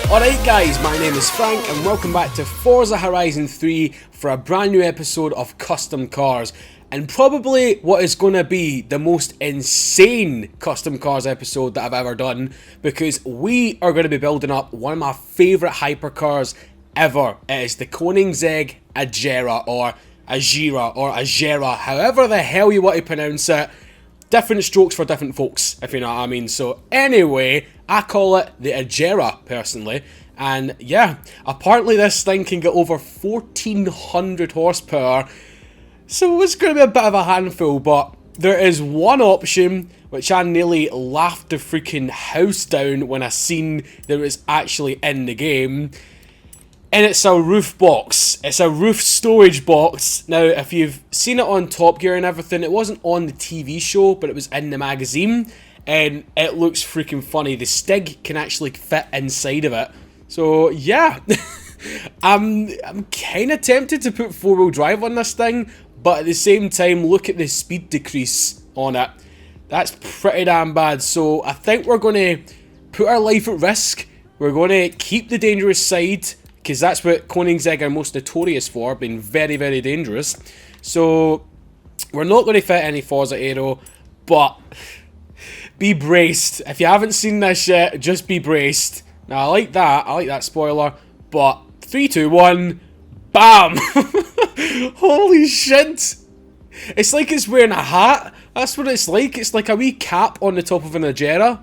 Alright guys, my name is Frank and welcome back to Forza Horizon 3 for a brand new episode of Custom Cars. And probably what is going to be the most insane Custom Cars episode that I've ever done, because we are going to be building up one of my favourite hypercars ever. It is the Koenigsegg Agera, or Agera, however the hell you want to pronounce it. Different strokes for different folks, if you know what I mean. So anyway, I call it the Agera, personally. And yeah, apparently this thing can get over 1400 horsepower. So it's going to be a bit of a handful, but there is one option which I nearly laughed the freaking house down when I seen that it was actually in the game. And it's a roof box. It's a roof storage box. Now, if you've seen it on Top Gear and everything, it wasn't on the TV show, but it was in the magazine. And it looks freaking funny. The Stig can actually fit inside of it. So, yeah. I'm kind of tempted to put four-wheel drive on this thing. But at the same time, look at the speed decrease on it. That's pretty damn bad. So, I think we're going to put our life at risk. We're going to keep the dangerous side, because that's what Koenigsegg are most notorious for, being very, very dangerous. So, we're not going to fit any Forza Aero, but be braced. If you haven't seen this yet, just be braced. Now, I like that spoiler, but 3, 2, 1, BAM! Holy shit! It's like it's wearing a hat. That's what it's like. It's like a wee cap on the top of an Agera.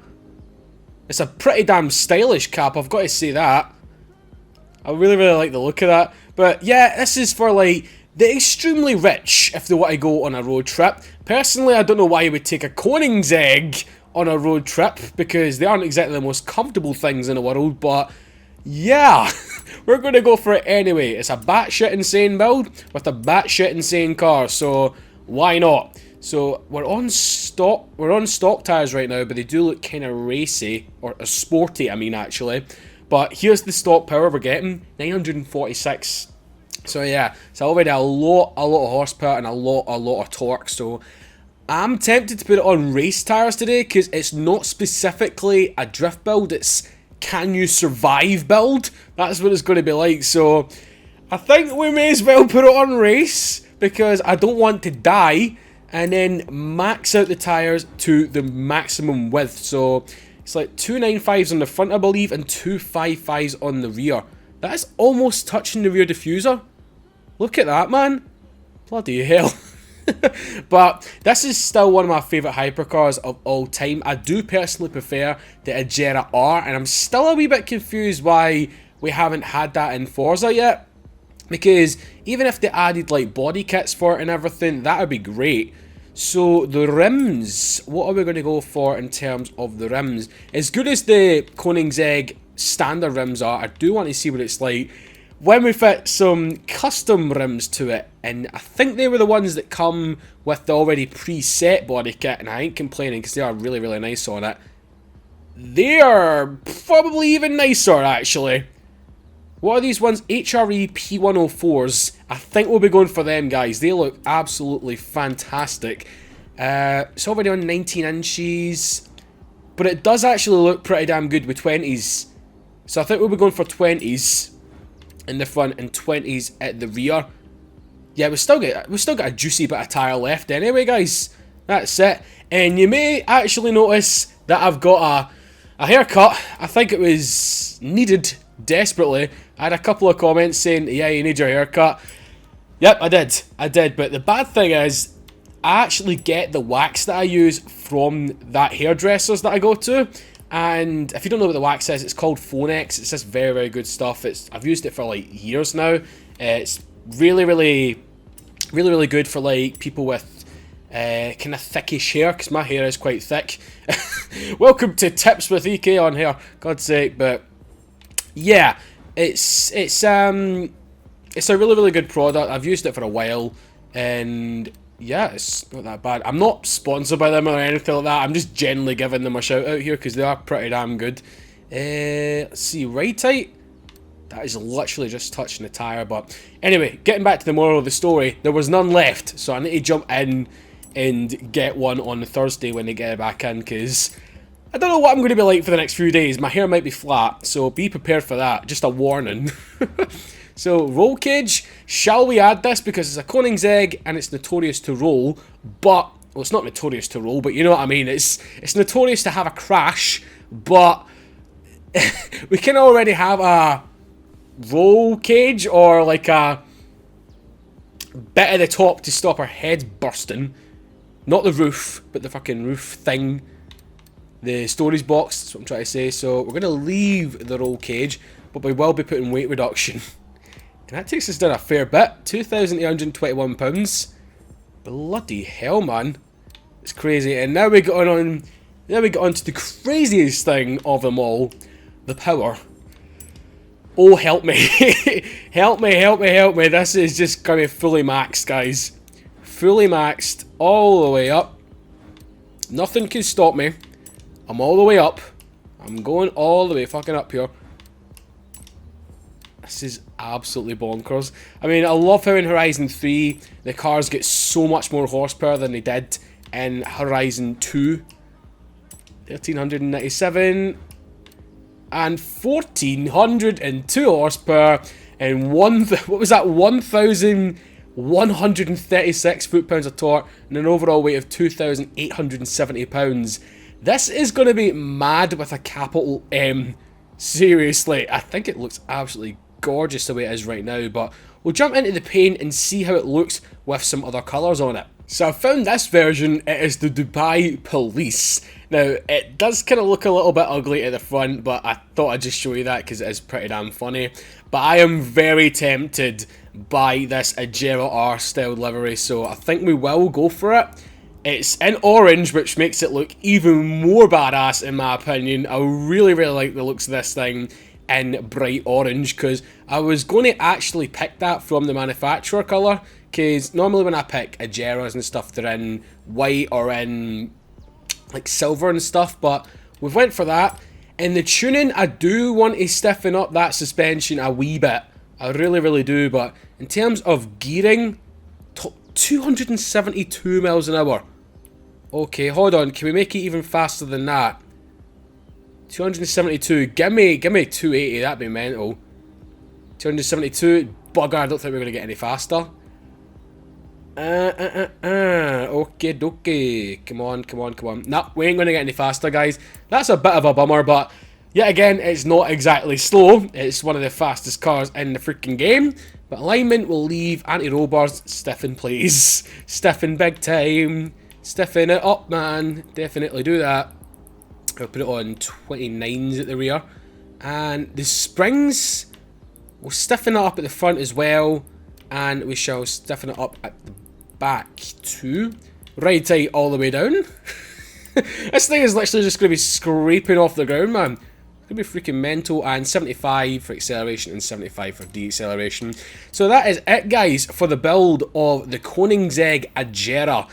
It's a pretty damn stylish cap, I've got to say that. I really, really like the look of that. But yeah, this is for like the extremely rich if they want to go on a road trip. Personally, I don't know why you would take a Koenigsegg on a road trip, because they aren't exactly the most comfortable things in the world, but yeah, we're going to go for it anyway. It's a batshit insane build with a batshit insane car, so why not? So we're on stock tyres right now, but they do look kind of racy, or sporty, I mean, actually. But here's the stock power we're getting, 946. So yeah, it's already a lot of horsepower and a lot of torque. So I'm tempted to put it on race tyres today, because it's not specifically a drift build, it's can you survive build. That's what it's going to be like. So I think we may as well put it on race, because I don't want to die, and then max out the tyres to the maximum width. So it's like 295s on the front, I believe, and 255s on the rear. That is almost touching the rear diffuser. Look at that, man. Bloody hell. But this is still one of my favourite hypercars of all time. I do personally prefer the Agera R, and I'm still a wee bit confused why we haven't had that in Forza yet. Because even if they added like body kits for it and everything, that would be great. So the rims, what are we going to go for in terms of the rims? As good as the Koenigsegg standard rims are, I do want to see what it's like when we fit some custom rims to it. And I think they were the ones that come with the already preset body kit, and I ain't complaining because they are really, really nice on it. They are probably even nicer, actually. What are these ones? HRE P104s. I think we'll be going for them, guys. They look absolutely fantastic. It's already on 19 inches. But it does actually look pretty damn good with 20s. So I think we'll be going for 20s in the front and 20s at the rear. Yeah, we've still got a juicy bit of tyre left anyway, guys. That's it. And you may actually notice that I've got a haircut. I think it was needed desperately. I had a couple of comments saying, yeah, you need your haircut. Yep, I did. But the bad thing is, I actually get the wax that I use from that hairdresser's that I go to. And if you don't know what the wax is, it's called Phonex. It's just very, very good stuff. I've used it for like years now. It's really, really, really, really good for like people with kind of thickish hair, because my hair is quite thick. Welcome to Tips with EK on here, God's sake. But yeah, it's a really, really good product. I've used it for a while, and yeah, it's not that bad. I'm not sponsored by them or anything like that. I'm just generally giving them a shout out here because they are pretty damn good. Let's see, right height. That is literally just touching the tyre. But anyway, getting back to the moral of the story, there was none left, so I need to jump in and get one on Thursday when they get it back in, because I don't know what I'm going to be like for the next few days. My hair might be flat, so be prepared for that. Just a warning. So, roll cage. Shall we add this? Because it's a Koenigsegg and it's notorious to roll, but... Well, it's not notorious to roll, but you know what I mean. It's notorious to have a crash, but... we can already have a roll cage or like a bit at the top to stop our heads bursting. Not the roof, but the fucking roof thing. The storage box, that's what I'm trying to say. So we're going to leave the roll cage, but we will be putting weight reduction. And that takes us down a fair bit. £2,821. Bloody hell, man. It's crazy. And now we get on to the craziest thing of them all. The power. Oh, help me. Help me, help me, help me. This is just going to be fully maxed, guys. Fully maxed all the way up. Nothing can stop me. I'm all the way up. I'm going all the way fucking up here. This is absolutely bonkers. I mean, I love how in Horizon 3 the cars get so much more horsepower than they did in Horizon 2. 1397 and 1402 horsepower and what was that? 1,136 foot-pounds of torque and an overall weight of 2,870 pounds. This is going to be mad with a capital M. Seriously, I think it looks absolutely gorgeous the way it is right now, but we'll jump into the paint and see how it looks with some other colours on it. So I found this version. It is the Dubai Police. Now, it does kind of look a little bit ugly at the front, but I thought I'd just show you that because it is pretty damn funny. But I am very tempted by this Agera R style livery, so I think we will go for it. It's in orange, which makes it look even more badass in my opinion. I really, really like the looks of this thing in bright orange, because I was going to actually pick that from the manufacturer colour, because normally when I pick Ageras and stuff, they're in white or in like silver and stuff, but we've went for that. In the tuning, I do want to stiffen up that suspension a wee bit. I really, really do, but in terms of gearing, 272 miles an hour. Okay, hold on. Can we make it even faster than that? 272. Give me 280. That'd be mental. 272. Bugger, I don't think we're going to get any faster. Okay, dokie. Come on. Nah, we ain't going to get any faster, guys. That's a bit of a bummer, but yet again, it's not exactly slow. It's one of the fastest cars in the freaking game. But alignment will leave anti-roll bars stiffen, please. Stiffen big time. Stiffen it up, man. Definitely do that. I'll put it on 29s at the rear. And the springs, we'll stiffen it up at the front as well. And we shall stiffen it up at the back too. Right tight all the way down. This thing is literally just going to be scraping off the ground, man. It's going to be freaking mental. And 75 for acceleration and 75 for deceleration. So that is it, guys, for the build of the Koenigsegg Agera.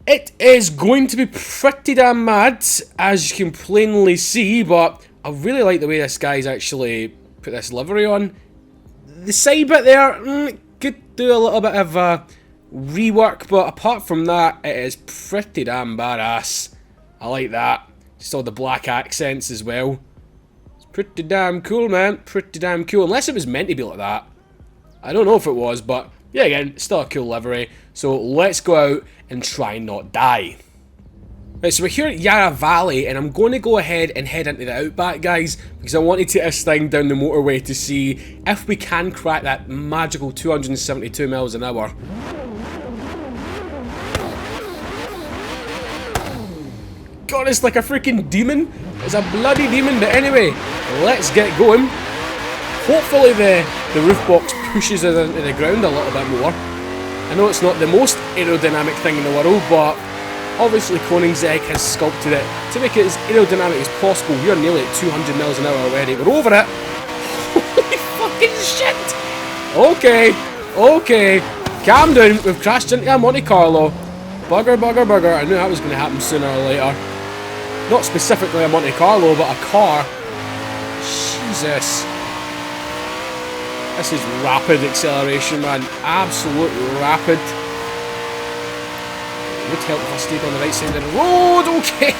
It is going to be pretty damn mad, as you can plainly see, but I really like the way this guy's actually put this livery on. The side bit there, could do a little bit of rework, but apart from that, it is pretty damn badass. I like that. Just all the black accents as well. It's pretty damn cool, man. Pretty damn cool. Unless it was meant to be like that. I don't know if it was, but yeah, again, it's still a cool livery. So let's go out and try and not die. Right, so we're here at Yarra Valley, and I'm going to go ahead and head into the Outback, guys, because I want to take this thing down the motorway to see if we can crack that magical 272 miles an hour. God, it's like a freaking demon. It's a bloody demon, but anyway, let's get going. Hopefully the roof box pushes us into the ground a little bit more. I know it's not the most aerodynamic thing in the world, but obviously Koenigsegg has sculpted it to make it as aerodynamic as possible. We're nearly at 200 miles an hour already. We're over it. Holy fucking shit! Okay. Calm down. We've crashed into a Monte Carlo. Bugger. I knew that was going to happen sooner or later. Not specifically a Monte Carlo, but a car. Jesus. This is rapid acceleration, man. Absolute rapid. It would help if I stayed on the right side of the road. Okay.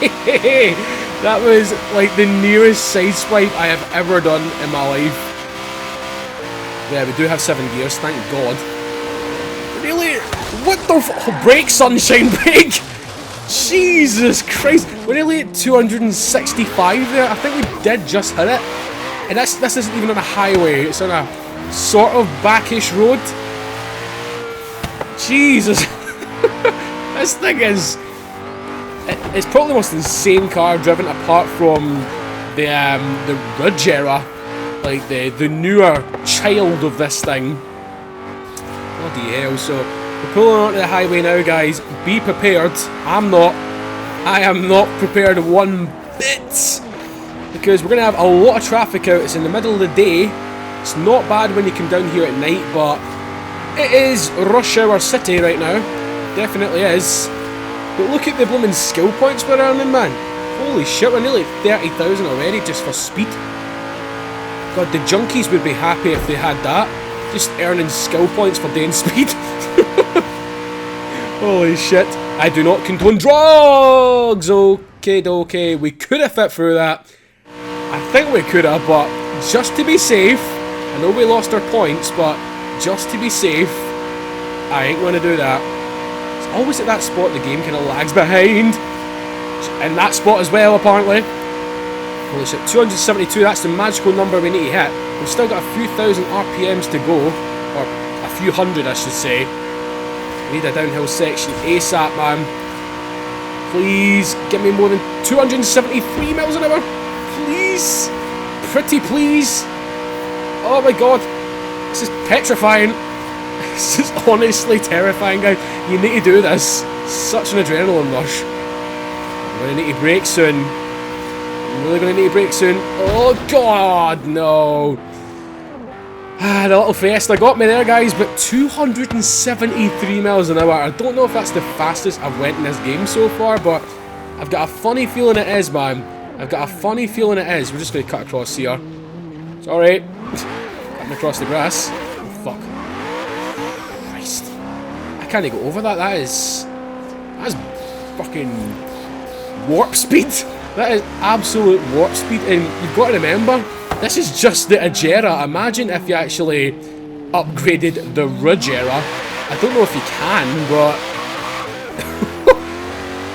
That was like the nearest sideswipe I have ever done in my life. Yeah, we do have 7 gears, thank God. Really? What the f- Brake, sunshine, brake! Jesus Christ! We're nearly at 265 there. I think we did just hit it. And this isn't even on a highway, it's on a sort of backish road. Jesus! This thing is... It's probably the most insane car driven apart from the Agera. Like the newer child of this thing. Bloody hell, so we're pulling onto the highway now, guys. Be prepared. I am not prepared one bit. Because we're going to have a lot of traffic out. It's in the middle of the day. It's not bad when you come down here at night, but it is rush hour city right now. Definitely is. But look at the blooming skill points we're earning, man. Holy shit, we're nearly at 30,000 already just for speed. God, the junkies would be happy if they had that. Just earning skill points for doing speed. Holy shit. I do not condone drugs! Okay, we could have fit through that. I think we could have, but just to be safe, I know we lost our points, but just to be safe, I ain't going to do that. It's always at that spot the game kind of lags behind. In that spot as well, apparently. Holy shit, 272, that's the magical number we need to hit. We've still got a few thousand RPMs to go, or a few hundred I should say. We need a downhill section ASAP, man. Please, give me more than 273 miles an hour. Please. Pretty please. Oh my god. This is petrifying. This is honestly terrifying, guys. You need to do this. Such an adrenaline rush. I'm going to need to brake soon. I'm really going to need to brake soon. Oh god, no. The little fiesta got me there, guys, but 273 miles an hour. I don't know if that's the fastest I've went in this game so far, but I've got a funny feeling it is, man. I've got a funny feeling it is. We're just going to cut across here. Sorry. Cutting across the grass. Oh, fuck. Christ. I can't go over that. That's fucking warp speed. That is absolute warp speed. And you've got to remember, this is just the Agera. Imagine if you actually upgraded the Agera. I don't know if you can, but...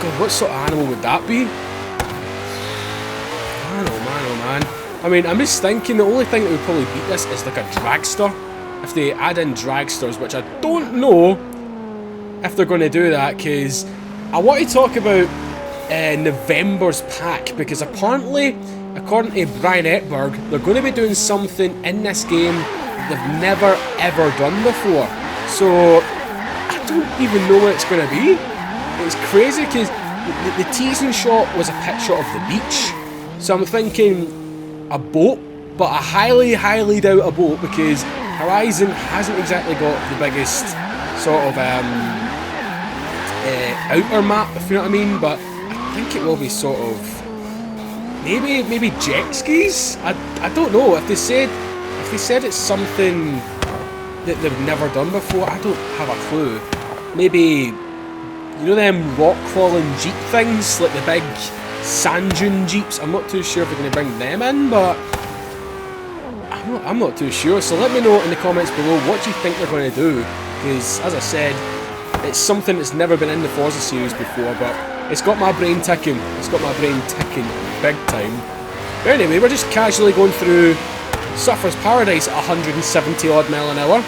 God, what sort of animal would that be? Man, oh man. I mean, I'm just thinking the only thing that would probably beat this is like a dragster. If they add in dragsters, which I don't know if they're going to do that, because I want to talk about November's pack, because apparently, according to Brian Etberg, they're going to be doing something in this game they've never ever done before. So, I don't even know what it's going to be. It's crazy because the teasing shot was a picture of the beach. So I'm thinking a boat, but I highly, highly doubt a boat because Horizon hasn't exactly got the biggest sort of outer map, if you know what I mean. But I think it will be sort of maybe jet skis. I don't know if they said it's something that they've never done before. I don't have a clue. Maybe, you know them rock crawling jeep things, like the big sand dune jeeps. I'm not too sure if they're going to bring them in, but I'm not too sure. So let me know in the comments below what you think they're going to do, because as I said, it's something that's never been in the Forza series before, but it's got my brain ticking. It's got my brain ticking big time. But anyway, we're just casually going through Surfer's Paradise at 170 odd mile an hour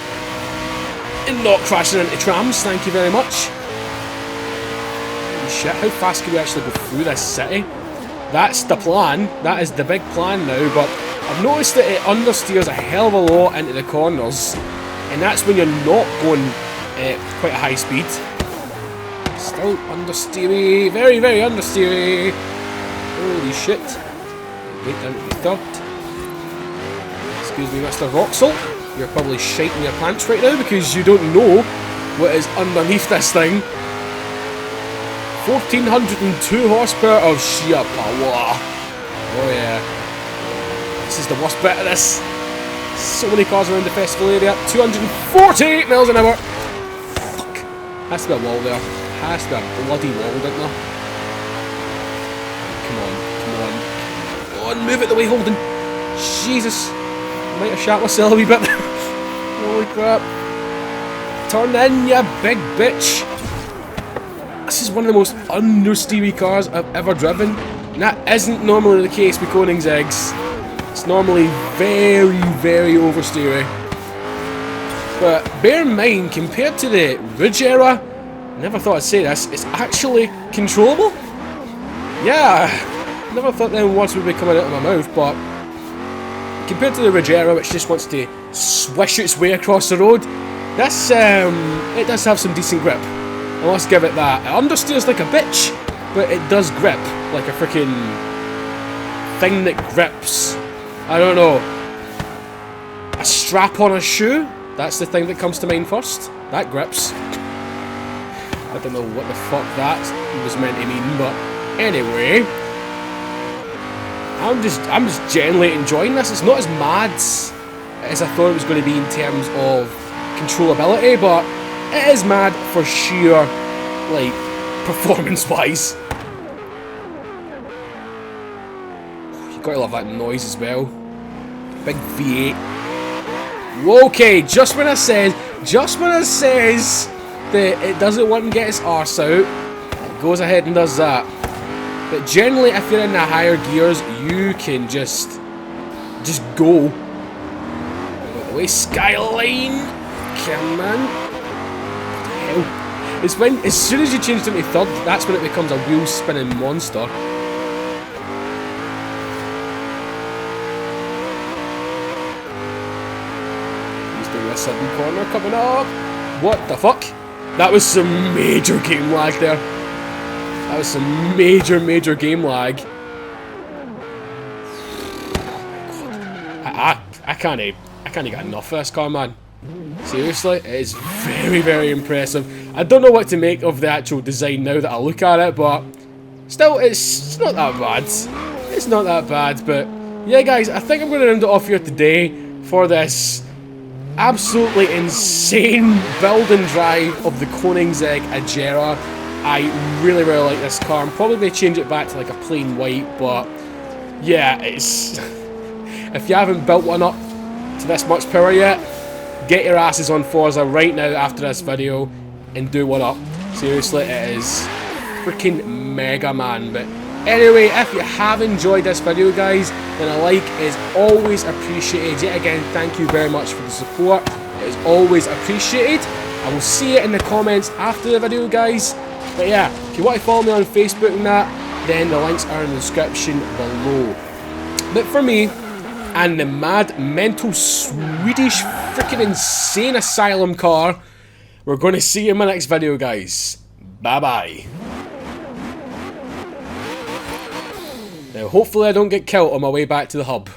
and not crashing into trams. Thank you very much. Holy shit, how fast can we actually go through this city? That's the plan. That is the big plan now, but I've noticed that it understeers a hell of a lot into the corners, and that's when you're not going quite a high speed. Still understeery, very, very understeery. Holy shit. Right down to the third. Excuse me, Mr. Vauxhall. You're probably shiting your pants right now because you don't know what is underneath this thing. 1402 horsepower of sheer power. Oh yeah. This is the worst bit of this. So many cars around the festival area. 248 miles an hour. Fuck. Has to be a wall there. Has to be a bloody wall, doesn't there? come on, come on. Come on, move it the way, Holden. Jesus. Might have shot myself a wee bit. Holy crap. Turn in, you big bitch. This is one of the most understeery cars I've ever driven. And that isn't normally the case with Koenigsegg's. It's normally very, very oversteery. But bear in mind, compared to the Agera, never thought I'd say this, it's actually controllable. Yeah, never thought them words would be coming out of my mouth, but compared to the Agera, which just wants to swish its way across the road, this, it does have some decent grip. I must give it that. It understeers like a bitch, but it does grip like a freaking thing that grips. I don't know. A strap on a shoe? That's the thing that comes to mind first. That grips. I don't know what the fuck that was meant to mean, but anyway. I'm just genuinely enjoying this. It's not as mad as I thought it was going to be in terms of controllability, but it is mad for sheer, like, performance-wise. You gotta love that noise as well. Big V8. Okay, just when I says that it doesn't want to get its arse out, it goes ahead and does that. But generally, if you're in the higher gears, you can just go. By the way, Skyline, come on. Hell, it's when as soon as you change it to third, that's when it becomes a wheel spinning monster. A sudden corner coming up. What the fuck? That was some major game lag there. That was some major game lag. I can't get enough of this car, man. Seriously, it is very impressive. I don't know what to make of the actual design now that I look at it, but still, it's not that bad. It's not that bad, but yeah, guys, I think I'm going to end it off here today for this absolutely insane build and drive of the Koenigsegg Agera. I really like this car. I'm probably going to change it back to like a plain white, but yeah, it's if you haven't built one up to this much power yet, get your asses on Forza right now after this video and do one up. Seriously, it is freaking mega, man. But anyway, if you have enjoyed this video, guys, then a like is always appreciated. Yet again, thank you very much for the support. It is always appreciated. I will see it in the comments after the video, guys. But yeah, if you want to follow me on Facebook and that, then the links are in the description below. But for me, and the mad, mental, Swedish, freaking insane asylum car, we're going to see you in my next video, guys. Bye-bye. Now, hopefully I don't get killed on my way back to the hub.